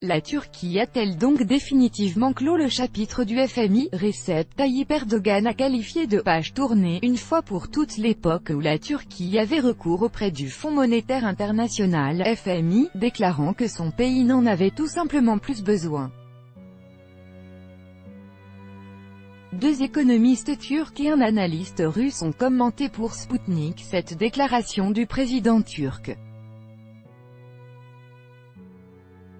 La Turquie a-t-elle donc définitivement clos le chapitre du FMI? Recep Tayyip Erdogan a qualifié de « page tournée » une fois pour toutes l'époque où la Turquie avait recours auprès du Fonds monétaire international (FMI), déclarant que son pays n'en avait tout simplement plus besoin. Deux économistes turcs et un analyste russe ont commenté pour Sputnik cette déclaration du président turc.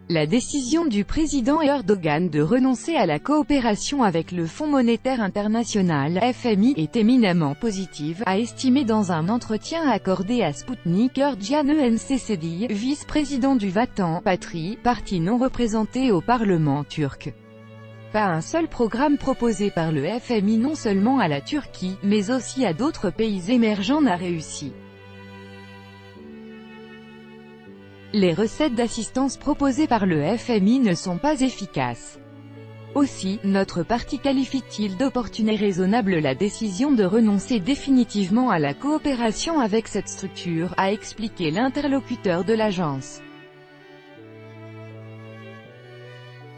La décision du président Erdogan de renoncer à la coopération avec le Fonds monétaire international (FMI) est éminemment positive, a estimé dans un entretien accordé à Sputnik Ercan Öncesedi, vice-président du Vatan, Patri, parti non représenté au Parlement turc. Pas un seul programme proposé par le FMI non seulement à la Turquie, mais aussi à d'autres pays émergents n'a réussi. Les recettes d'assistance proposées par le FMI ne sont pas efficaces. Aussi, notre parti qualifie-t-il d'opportune et raisonnable la décision de renoncer définitivement à la coopération avec cette structure, a expliqué l'interlocuteur de l'agence.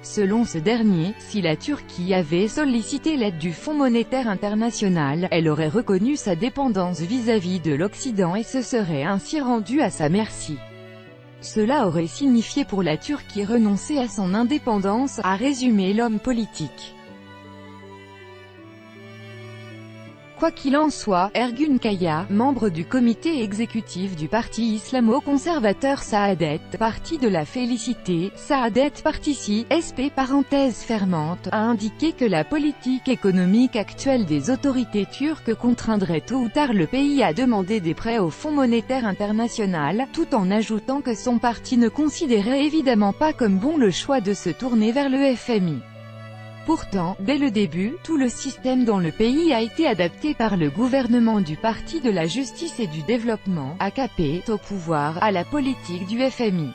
Selon ce dernier, si la Turquie avait sollicité l'aide du Fonds monétaire international, elle aurait reconnu sa dépendance vis-à-vis de l'Occident et se serait ainsi rendue à sa merci. Cela aurait signifié pour la Turquie renoncer à son indépendance, a résumé l'homme politique. Quoi qu'il en soit, Ergun Kaya, membre du comité exécutif du parti islamo-conservateur Saadet, parti de la félicité, Saadet Partisi, SP fermante, a indiqué que la politique économique actuelle des autorités turques contraindrait tôt ou tard le pays à demander des prêts au Fonds monétaire international, tout en ajoutant que son parti ne considérait évidemment pas comme bon le choix de se tourner vers le FMI. Pourtant, dès le début, tout le système dans le pays a été adapté par le gouvernement du Parti de la Justice et du Développement, AKP, au pouvoir, à la politique du FMI.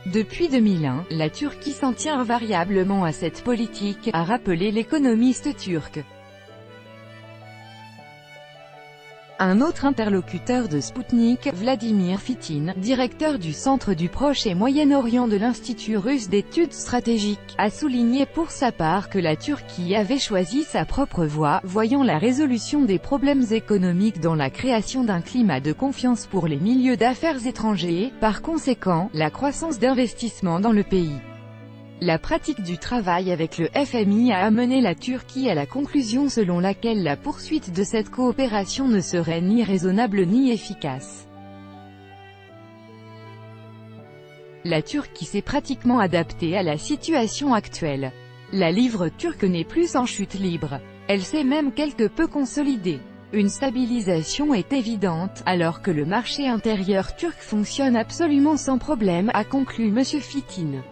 Depuis 2001, la Turquie s'en tient invariablement à cette politique, a rappelé l'économiste turc. Un autre interlocuteur de Sputnik, Vladimir Fitin, directeur du Centre du Proche et Moyen-Orient de l'Institut russe d'études stratégiques, a souligné pour sa part que la Turquie avait choisi sa propre voie, voyant la résolution des problèmes économiques dans la création d'un climat de confiance pour les milieux d'affaires étrangers, par conséquent, la croissance d'investissement dans le pays. La pratique du travail avec le FMI a amené la Turquie à la conclusion selon laquelle la poursuite de cette coopération ne serait ni raisonnable ni efficace. La Turquie s'est pratiquement adaptée à la situation actuelle. La livre turque n'est plus en chute libre. Elle s'est même quelque peu consolidée. Une stabilisation est évidente, alors que le marché intérieur turc fonctionne absolument sans problème, a conclu M. Fitin.